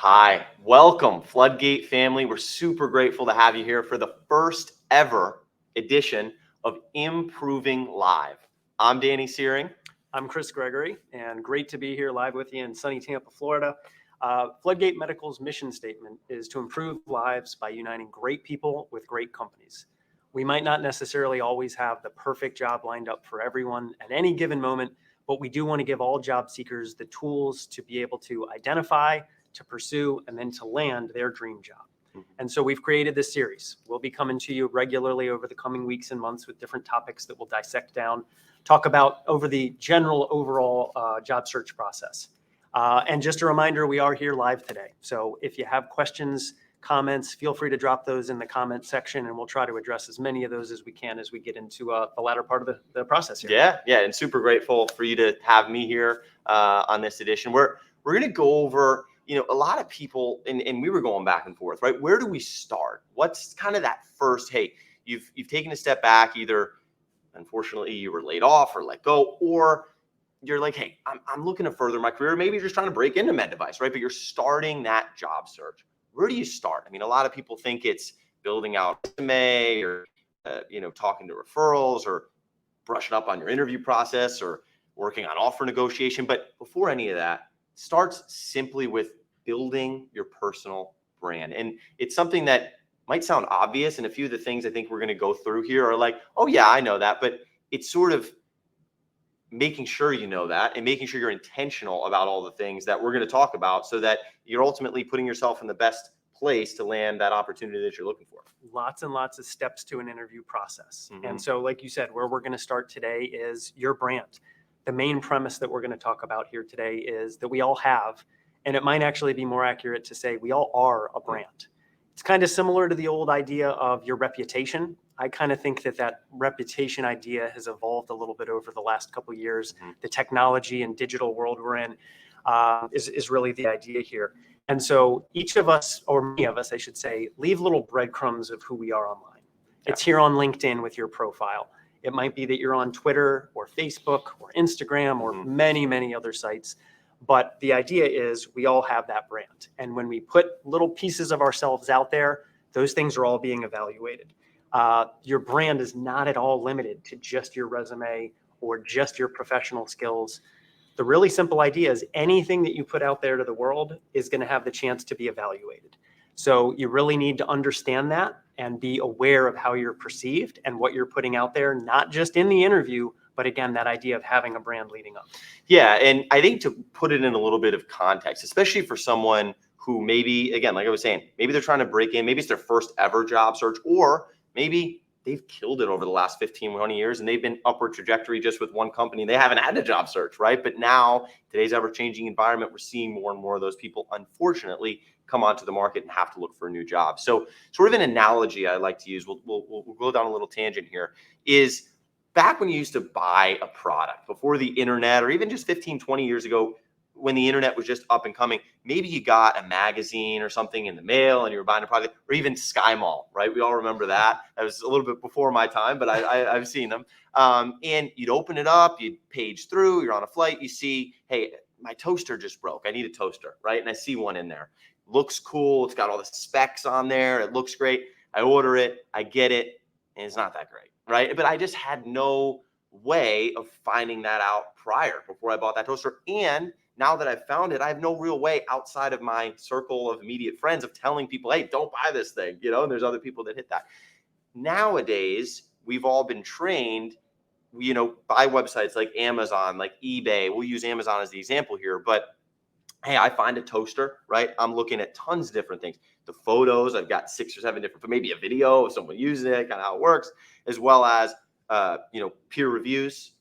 Hi, welcome FloodGate family. We're super grateful to have you here for the first ever edition of Improving.Live. I'm Danny Syring. I'm Gregory, and great to be here live with you in sunny Tampa, Florida. FloodGate Medical's mission statement is to improve lives by uniting great people with great companies. We might not necessarily always have the perfect job lined up for everyone at any given moment, but we do want to give all job seekers the tools to be able to identify, to pursue, and then to land their dream job. And so we've created this series. We'll be coming to you regularly over the coming weeks and months with different topics that we'll dissect down, talk about over the general overall job search process. And just a reminder, we are here live today. So if you have questions, comments, feel free to drop those in the comment section, and we'll try to address as many of those as we can as we get into the latter part of the process here. Yeah, and super grateful for you to have me here on this edition. We're going to go over, a lot of people, and we were going back and forth, right? Where do we start? What's kind of that first, hey, you've taken a step back, either unfortunately you were laid off or let go, or you're like, hey, I'm looking to further my career. Maybe you're just trying to break into med device, right? But you're starting that job search. Where do you start? I mean, a lot of people think it's building out a resume or, talking to referrals or brushing up on your interview process or working on offer negotiation. But before any of that, starts simply with building your personal brand. And it's something that might sound obvious. And a few of the things I think we're going to go through here are like, oh yeah, I know that. But it's sort of making sure you know that and making sure you're intentional about all the things that we're going to talk about so that you're ultimately putting yourself in the best place to land that opportunity that you're looking for. Lots and lots of steps to an interview process. And so, like you said, where we're going to start today is your brand. The main premise that we're going to talk about here today is that we all have, and it might actually be more accurate to say we all are a brand. It's kind of similar to the old idea of your reputation. I kind of think that reputation idea has evolved a little bit over the last couple of years. The technology and digital world we're in is really the idea here. And so each of us, or many of us, I should say, leave little breadcrumbs of who we are online. Yeah. It's here on LinkedIn with your profile. It might be that you're on Twitter or Facebook or Instagram or many, many other sites. But the idea is we all have that brand. And when we put little pieces of ourselves out there, those things are all being evaluated. Your brand is not at all limited to just your resume or just your professional skills. The really simple idea is anything that you put out there to the world is going to have the chance to be evaluated. So you really need to understand that and be aware of how you're perceived and what you're putting out there, not just in the interview, but again, that idea of having a brand leading up. Yeah, and I think to put it in a little bit of context, especially for someone who maybe, again, like I was saying, maybe they're trying to break in, maybe it's their first ever job search, or maybe they've killed it over the last 15, 20 years and they've been upward trajectory just with one company. They haven't had a job search, right? But now, today's ever-changing environment, we're seeing more and more of those people, unfortunately, come onto the market and have to look for a new job. So sort of an analogy I like to use, we'll go down a little tangent here, is back when you used to buy a product before the internet, or even just 15, 20 years ago, when the internet was just up and coming, maybe you got a magazine or something in the mail and you were buying a product, or even Sky Mall, right? We all remember that. That was a little bit before my time, but I've seen them. And you'd open it up, you'd page through, you're on a flight, you see, hey, my toaster just broke. I need a toaster, right? And I see one in there. Looks cool. It's got all the specs on there. It looks great. I order it, I get it, and it's not that great, right? But I just had no way of finding that out before I bought that toaster. And now that I've found it, I have no real way outside of my circle of immediate friends of telling people, hey, don't buy this thing, and there's other people that hit that. Nowadays, we've all been trained, by websites like Amazon, like eBay. We'll use Amazon as the example here, but hey, I find a toaster, right? I'm looking at tons of different things. The photos, I've got 6 or 7 different, maybe a video of someone using it, kind of how it works, as well as, peer reviews,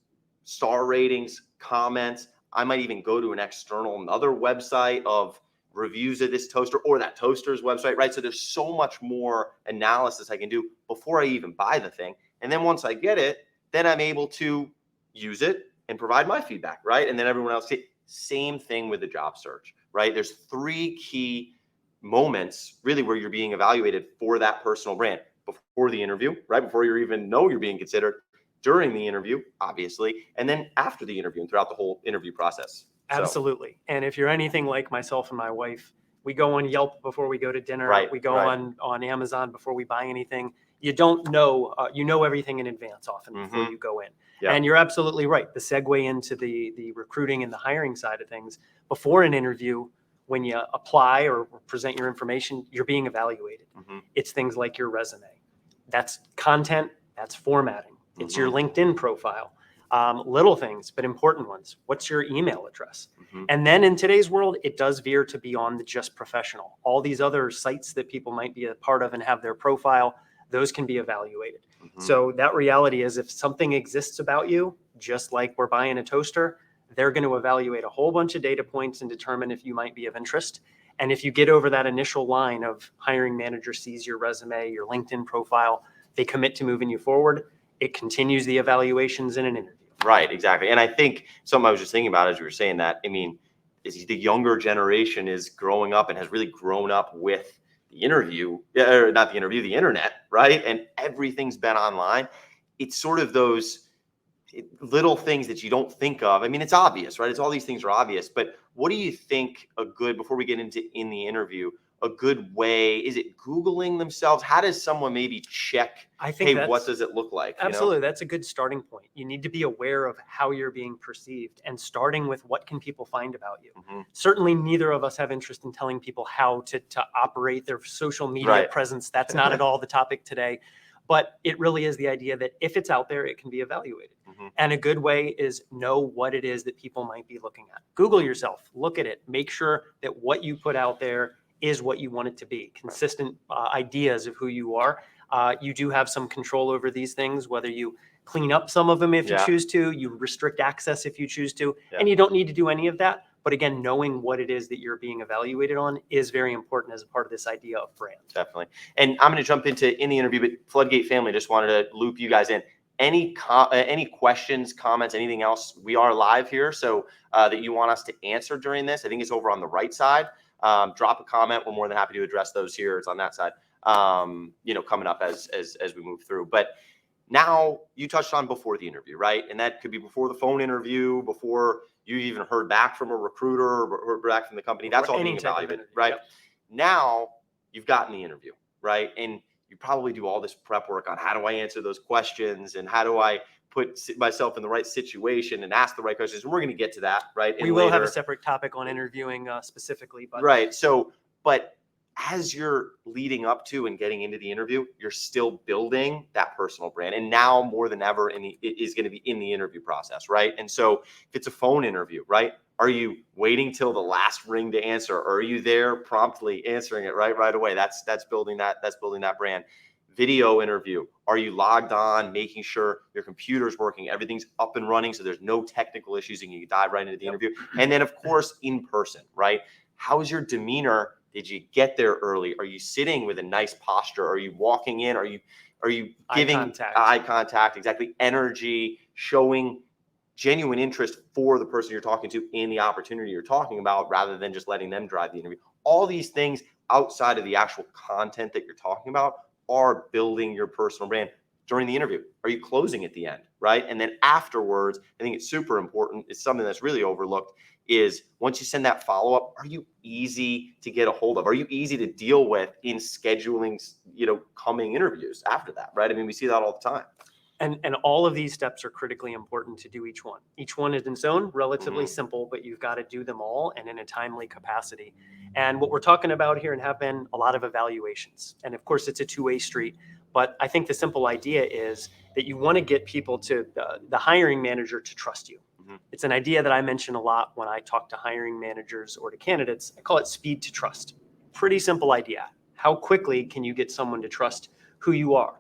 star ratings, comments. I might even go to another website of reviews of this toaster or that toaster's website, right? So there's so much more analysis I can do before I even buy the thing. And then once I get it, then I'm able to use it and provide my feedback, right? And then everyone else, same thing with the job search, right? There's 3 key moments really where you're being evaluated for that personal brand. Before the interview, right? Before you even know you're being considered, during the interview, obviously, and then after the interview and throughout the whole interview process. Absolutely. And if you're anything like myself and my wife, We go on Yelp before we go to dinner. Right, We go right. on Amazon before we buy anything. You don't know, you know everything in advance often before Mhm. you go in. Yeah. And you're absolutely right. The segue into the recruiting and the hiring side of things, before an interview, when you apply or present your information, you're being evaluated. Mhm. It's things like your resume. That's content, that's formatting. It's your Mhm. LinkedIn profile. Little things, but important ones. What's your email address? Mhm. And then in today's world, it does veer to beyond the just professional. All these other sites that people might be a part of and have their profile, those can be evaluated. Mhm. So that reality is, if something exists about you, just like we're buying a toaster, they're going to evaluate a whole bunch of data points and determine if you might be of interest. And if you get over that initial line of hiring manager sees your resume, your LinkedIn profile, they commit to moving you forward, it continues the evaluations in an interview. Right, exactly. And I think something I was just thinking about as you were saying that, I mean, is the younger generation is growing up and has really grown up with the interview, or not the interview, the internet, right? And everything's been online. It's sort of those little things that you don't think of. I mean, it's obvious, right? It's all these things are obvious, but what do you think before we get into in the interview, a good way, is it Googling themselves? How does someone maybe check, I think hey, what that's does it look like? absolutely, that's a good starting point. You need to be aware of how you're being perceived, and starting with what can people find about you. Mhm. Certainly, neither of us have interest in telling people how to operate their social media Right. presence. That's not at all the topic today. But it really is the idea that if it's out there, it can be evaluated. Mhm. And a good way is know what it is that people might be looking at. Google yourself, look at it, make sure that what you put out there is what you want it to be. Consistent ideas of who you are. You do have some control over these things, whether you clean up some of them if you Yeah. choose to, you restrict access if you choose to, Yeah. and you don't need to do any of that. But again, knowing what it is that you're being evaluated on is very important as a part of this idea of brand. Definitely. And I'm going to jump into in the interview, but FloodGate family, just wanted to loop you guys in. Any questions, comments, anything else? We are live here, so that you want us to answer during this. I think it's over on the right side. Drop a comment. We're more than happy to address those here. It's on that side. Coming up as we move through. But now you touched on before the interview, right? And that could be before the phone interview, before you even heard back from a recruiter or heard back from the company. That's all Any being type of evaluated, interview, right? yep. Now you've gotten the interview, right? And you probably do all this prep work on how do I answer those questions and how do I put myself in the right situation and ask the right questions. And we're going to get to that, right? We will have a separate topic on interviewing specifically, but right. So, but as you're leading up to and getting into the interview, you're still building that personal brand. And now more than ever it is going to be in the interview process, right? And so if it's a phone interview, right? Are you waiting till the last ring to answer? Or are you there promptly answering it right away? That's building that brand. Video interview. Are you logged on, making sure your computer's working, everything's up and running so there's no technical issues and you can dive right into the interview? And then of course in person, right? How's your demeanor? Did you get there early? Are you sitting with a nice posture? Are you walking in? Are you giving eye contact? Exactly. Energy, showing genuine interest for the person you're talking to in the opportunity you're talking about, rather than just letting them drive the interview. All these things outside of the actual content that you're talking about are building your personal brand during the interview. Are you closing at the end, right? And then afterwards, I think it's super important. It's something that's really overlooked, is once you send that follow-up, are you easy to get a hold of? Are you easy to deal with in scheduling, coming interviews after that, right? I mean, we see that all the time. And all of these steps are critically important to do each one. Each one is its own, relatively simple, but you've got to do them all and in a timely capacity. And what we're talking about here and have been a lot of evaluations. And of course, it's a two-way street. But I think the simple idea is that you want to get people to the hiring manager to trust you. It's an idea that I mention a lot when I talk to hiring managers or to candidates. I call it speed to trust. Pretty simple idea. How quickly can you get someone to trust who you are?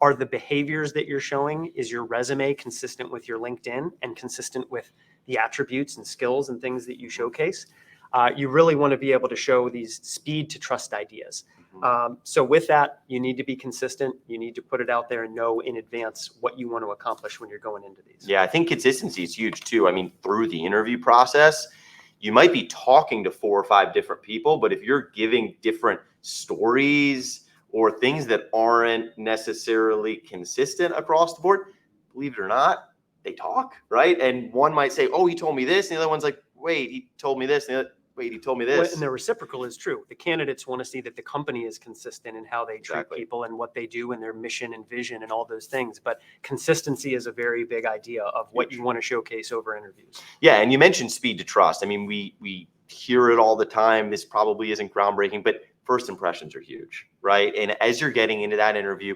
Are the behaviors that you're showing, is your resume consistent with your LinkedIn and consistent with the attributes and skills and things that you showcase? You really want to be able to show these speed to trust ideas. So with that, you need to be consistent. You need to put it out there and know in advance what you want to accomplish when you're going into these. Yeah, I think consistency is huge too. I mean, through the interview process, you might be talking to 4 or 5 different people, but if you're giving different stories or things that aren't necessarily consistent across the board, believe it or not, they talk, right? And one might say, oh, he told me this. And the other one's like, wait, he told me this. wait, he told me Well, this. and the reciprocal is true. The candidates want to see that the company is consistent in how they treat Exactly. people and what they do and their mission and vision and all those things. But consistency is a very big idea of what you want to showcase over interviews. Yeah, and you mentioned speed to trust. I mean, we hear it all the time. This probably isn't groundbreaking, but first impressions are huge, right? And as you're getting into that interview,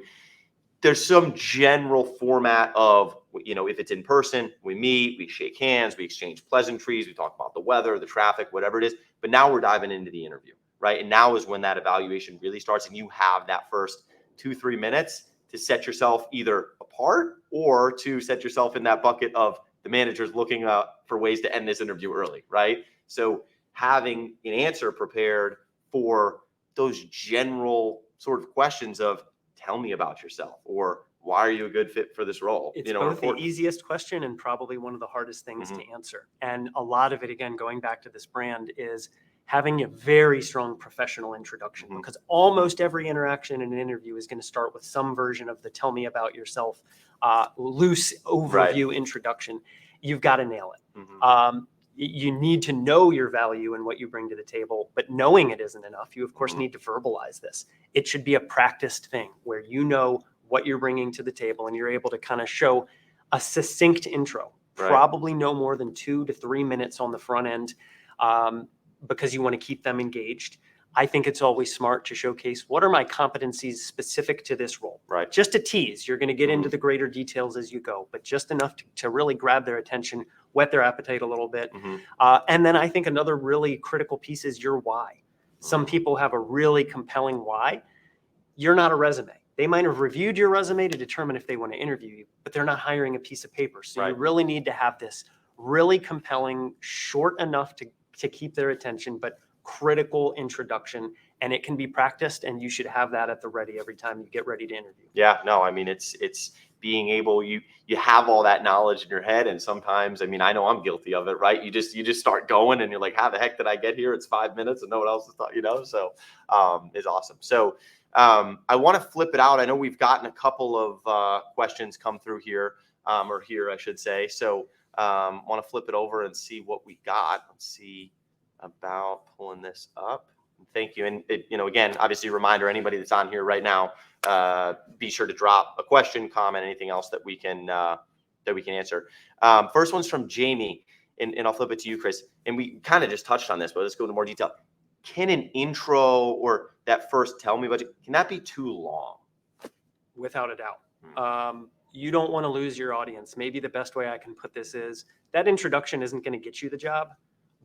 there's some general format of, if it's in person, we meet, we shake hands, we exchange pleasantries, we talk about the weather, the traffic, whatever it is. But now we're diving into the interview, right? And now is when that evaluation really starts, and you have that first 2-3 minutes to set yourself either apart or to set yourself in that bucket of the manager's looking for ways to end this interview early, right? So having an answer prepared for those general sort of questions of, tell me about yourself, or why are you a good fit for this role? It's both the easiest question and probably one of the hardest things to answer. And a lot of it, again, going back to this brand, is having a very strong professional introduction, because almost every interaction in an interview is going to start with some version of the tell me about yourself, loose overview introduction. You've got to nail it. You need to know your value and what you bring to the table, but knowing it isn't enough. You, of course, need to verbalize this. It should be a practiced thing where you know what you're bringing to the table and you're able to kind of show a succinct intro, probably no more than 2 to 3 minutes on the front end, because you want to keep them engaged. I think it's always smart to showcase what are my competencies specific to this role. Right. Just a tease. You're going to get into the greater details as you go, but just enough to really grab their attention, whet their appetite a little bit. And then I think another really critical piece is your why. Some people have a really compelling why. You're not a resume. They might have reviewed your resume to determine if they want to interview you, but they're not hiring a piece of paper. So you really need to have this really compelling, short enough to keep their attention, but critical introduction, and it can be practiced, and you should have that at the ready every time you get ready to interview. Yeah, no, I mean, it's being able, you have all that knowledge in your head, and sometimes, I mean, I know I'm guilty of it, right? You just start going and you're like, how the heck did I get here? It's 5 minutes and no one else is talking, so is awesome. So I want to flip it out. I know we've gotten a couple of questions come through here, or here I should say. So want to flip it over and see what we got. Let's see about pulling this up. Thank you. And again, obviously, reminder, anybody that's on here right now, be sure to drop a question, comment, anything else that we can answer. First one's from Jamie, and I'll flip it to you, Chris. And we kind of just touched on this, but let's go into more detail. Can an intro or that first tell me about you, can that be too long? Without a doubt. You don't want to lose your audience. Maybe the best way I can put this is that introduction isn't going to get you the job,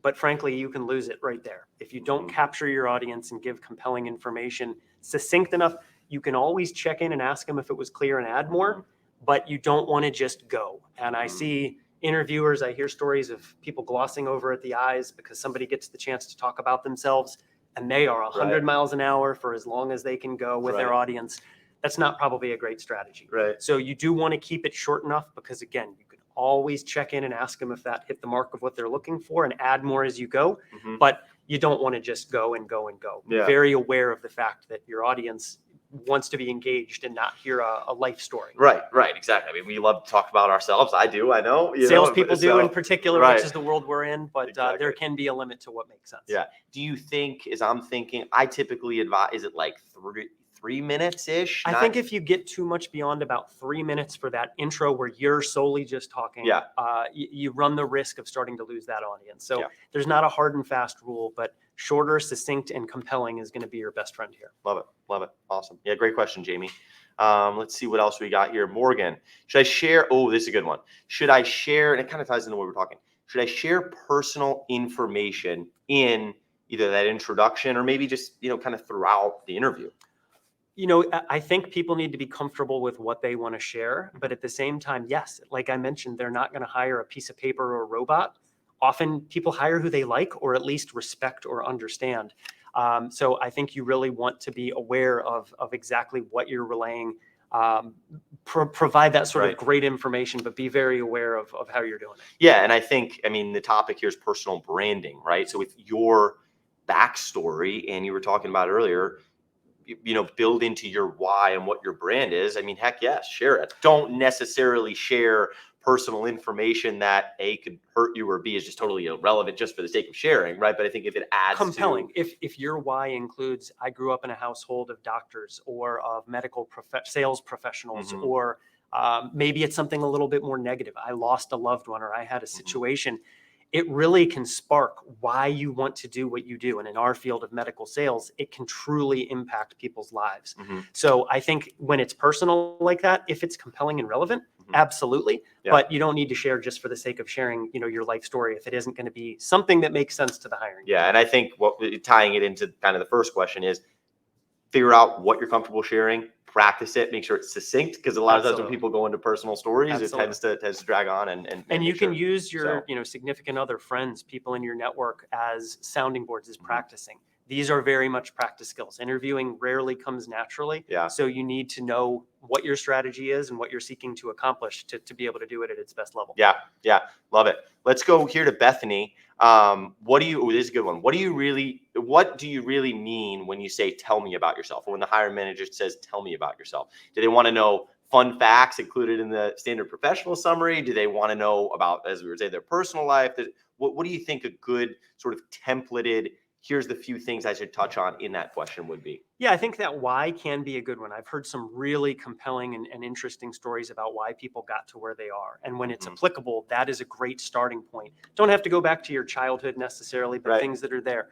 but frankly, you can lose it right there. If you don't capture your audience and give compelling information, succinct enough, you can always check in and ask them if it was clear and add more, but you don't want to just go. And I see interviewers, I hear stories of people glossing over at the eyes because somebody gets the chance to talk about themselves and they are 100 miles an hour for as long as they can go with their audience. That's not probably a great strategy. Right. So you do want to keep it short enough, because again, you can always check in and ask them if that hit the mark of what they're looking for and add more as you go. But you don't want to just go and go and go. Yeah. Very aware of the fact that your audience wants to be engaged and not hear a life story. Right, exactly. I mean, we love to talk about ourselves. I do, I know. Salespeople do in particular, which is the world we're in, but there can be a limit to what makes sense. Yeah. Do you think, as I'm thinking, I typically advise, is it like 3 minutes-ish? I think if you get too much beyond about 3 minutes for that intro where you're solely just talking, you run the risk of starting to lose that audience. So there's not a hard and fast rule, but shorter, succinct, and compelling is going to be your best friend here. Love it. Awesome. Yeah, great question, Jamie. Let's see what else we got here. Morgan, should I share? Oh, this is a good one. Should I share? And it kind of ties into what we're talking. Should I share personal information in either that introduction or maybe just, kind of throughout the interview? I think people need to be comfortable with what they want to share, but at the same time, yes, like I mentioned, they're not going to hire a piece of paper or a robot. Often people hire who they like or at least respect or understand. So I think you really want to be aware of exactly what you're relaying, provide that sort of great information, but be very aware of how you're doing it. Yeah, and I think, the topic here is personal branding, right? So with your backstory, and you were talking about earlier, build into your why and what your brand is. Heck yes, share it. Don't necessarily share personal information that A, could hurt you, or B, is just totally irrelevant just for the sake of sharing, right? But I think if it adds compelling. to, If your why includes, I grew up in a household of doctors or of medical sales professionals, Mhm. or maybe it's something a little bit more negative. I lost a loved one, or I had a Mhm. situation. It really can spark why you want to do what you do. And in our field of medical sales, it can truly impact people's lives. Mhm. So I think when it's personal like that, if it's compelling and relevant, Mhm. absolutely. Yeah. But you don't need to share just for the sake of sharing, your life story if it isn't going to be something that makes sense to the hiring. Yeah, and I think tying it into kind of the first question is figure out what you're comfortable sharing, practice it, make sure it's succinct, because a lot of times when Absolutely. people go into personal stories, it Absolutely. tends to drag on and And you make can sure. use your, So, significant other, friends, people in your network as sounding boards, as Mhm. practicing. These are very much practice skills. Interviewing rarely comes naturally. Yeah. So you need to know what your strategy is and what you're seeking to accomplish to be able to do it at its best level. Yeah, love it. Let's go here to Bethany. This is a good one. What do you really mean when you say tell me about yourself, or when the hiring manager says tell me about yourself? Do they want to know fun facts included in the standard professional summary? Do they want to know about, as we were saying, their personal life? What do you think a good sort of templated, here's the few things I should touch on in that question would be? Yeah, I think that why can be a good one. I've heard some really compelling and interesting stories about why people got to where they are. And when it's Mhm. applicable, that is a great starting point. Don't have to go back to your childhood necessarily, but Right. things that are there.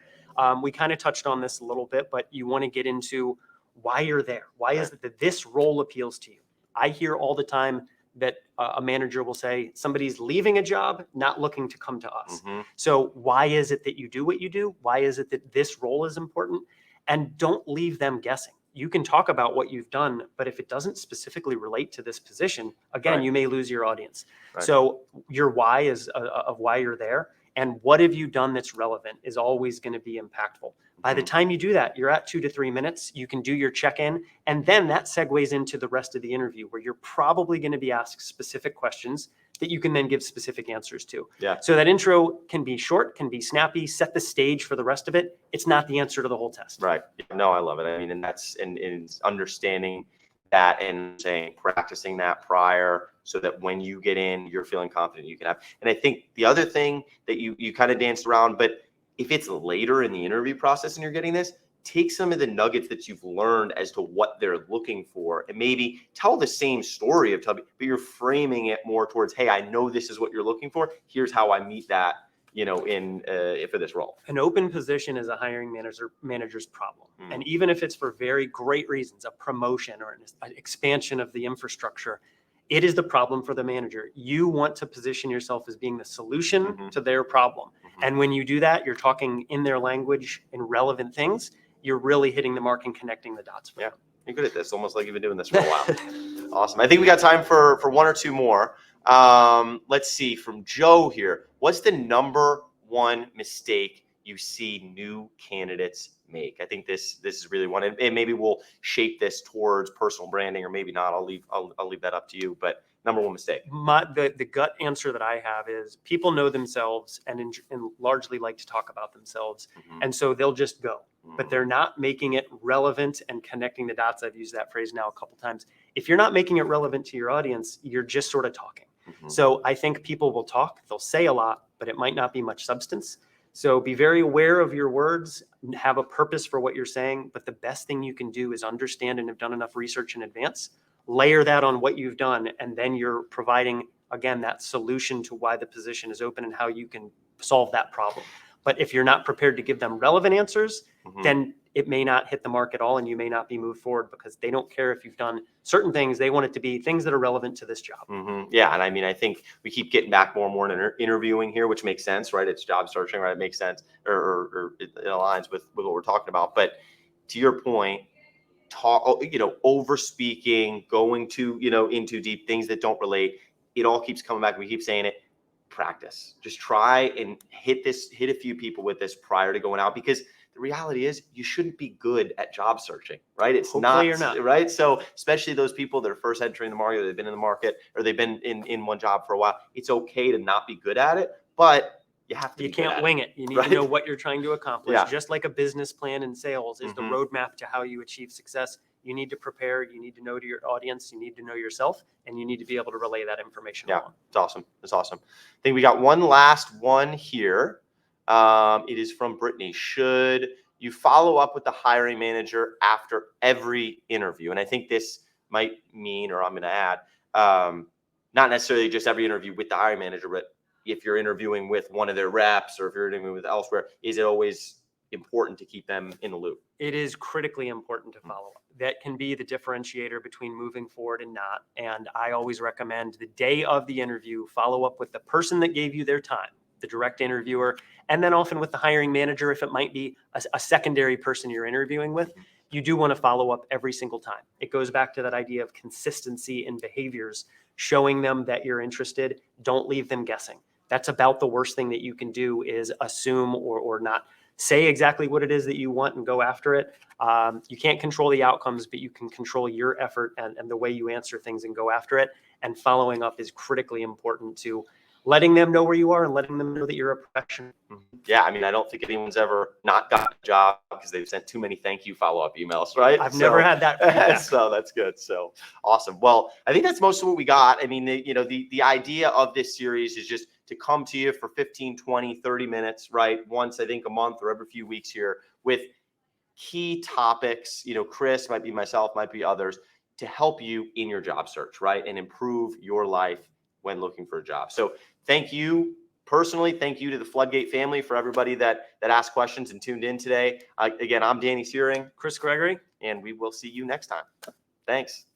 We kind of touched on this a little bit, but you want to get into why you're there. Why is Right. it that this role appeals to you? I hear all the time that a manager will say somebody's leaving a job, not looking to come to us. Mhm. So why is it that you do what you do? Why is it that this role is important? And don't leave them guessing. You can talk about what you've done, but if it doesn't specifically relate to this position, again, Right. you may lose your audience. Right. So your why is of why you're there, and what have you done that's relevant is always going to be impactful. By the Mhm. time you do that, you're at 2 to 3 minutes. You can do your check-in, and then that segues into the rest of the interview, where you're probably going to be asked specific questions that you can then give specific answers to. Yeah. So that intro can be short, can be snappy, set the stage for the rest of it. It's not the answer to the whole test. Right. No, I love it. I mean, and that's and understanding that and saying practicing that prior, so that when you get in, you're feeling confident you can have. And I think the other thing that you kind of danced around, but if it's later in the interview process and you're getting this, take some of the nuggets that you've learned as to what they're looking for, and maybe tell the same story of but you're framing it more towards, hey, I know this is what you're looking for. Here's how I meet that, in for this role. An open position is a hiring manager's problem. Mm. And even if it's for very great reasons, a promotion or an expansion of the infrastructure, it is the problem for the manager. You want to position yourself as being the solution Mhm. to their problem. Mhm. And when you do that, you're talking in their language in relevant things. You're really hitting the mark and connecting the dots for Yeah. them. You're good at this, almost like you've been doing this for a while. Awesome. I think we got time for one or two more. Let's see, from Joe here. What's the number one mistake you see new candidates make? I think this is really one, and maybe we'll shape this towards personal branding, or maybe not. I'll leave that up to you. But number one mistake. The gut answer that I have is people know themselves and largely like to talk about themselves. Mhm. And so they'll just go, but Mhm. they're not making it relevant and connecting the dots. I've used that phrase now a couple times. If you're not making it relevant to your audience, you're just sort of talking. Mhm. So I think people will talk, they'll say a lot, but it might not be much substance. So be very aware of your words, have a purpose for what you're saying. But the best thing you can do is understand and have done enough research in advance, layer that on what you've done, and then you're providing, again, that solution to why the position is open and how you can solve that problem. But if you're not prepared to give them relevant answers, Mhm. then it may not hit the mark at all, and you may not be moved forward, because they don't care if you've done certain things. They want it to be things that are relevant to this job. Mhm. Yeah, and I mean, I think we keep getting back more and more in interviewing here, which makes sense, right? It's job searching, right? It makes sense, or it aligns with what we're talking about. But to your point, over speaking, going to, in too deep, things that don't relate. It all keeps coming back. We keep saying it. Practice. Just try and hit a few people with this prior to going out, because the reality is you shouldn't be good at job searching, right? It's Hopefully not, you're not. right? So especially those people that are first entering the market, or they've been in the market, or they've been in one job for a while. It's okay to not be good at it, but you have to You be good can't at wing it. You need right? to know what you're trying to accomplish. Yeah. Just like a business plan in sales is the Mhm. roadmap to how you achieve success. You need to prepare, you need to know to your audience, you need to know yourself, and you need to be able to relay that information Yeah, along. it's awesome. It's awesome. I think we got one last one here. It is from Brittany. Should you follow up with the hiring manager after every interview? And I think this might mean, or I'm going to add, not necessarily just every interview with the hiring manager, but if you're interviewing with one of their reps or if you're interviewing with elsewhere, is it always important to keep them in the loop? It is critically important to follow up. That can be the differentiator between moving forward and not. And I always recommend the day of the interview, follow up with the person that gave you their time, the direct interviewer, and then often with the hiring manager, if it might be a secondary person you're interviewing with. You do want to follow up every single time. It goes back to that idea of consistency in behaviors, showing them that you're interested. Don't leave them guessing. That's about the worst thing that you can do, is assume or not say exactly what it is that you want and go after it. You can't control the outcomes, but you can control your effort and the way you answer things and go after it. And following up is critically important to letting them know where you are and letting them know that you're a professional. Yeah, I mean, I don't think anyone's ever not gotten a job because they've sent too many thank you follow-up emails, right? I've never had that. So that's good. So awesome. Well, I think that's most of what we got. I mean, the idea of this series is just to come to you for 15, 20, 30 minutes, right? Once, I think, a month or every few weeks here with key topics. Chris, might be myself, might be others, to help you in your job search, right? And improve your life when looking for a job. So thank you personally. Thank you to the FloodGate family, for everybody that asked questions and tuned in today. Again, I'm Danny Syring. Chris Gregory. And we will see you next time. Thanks.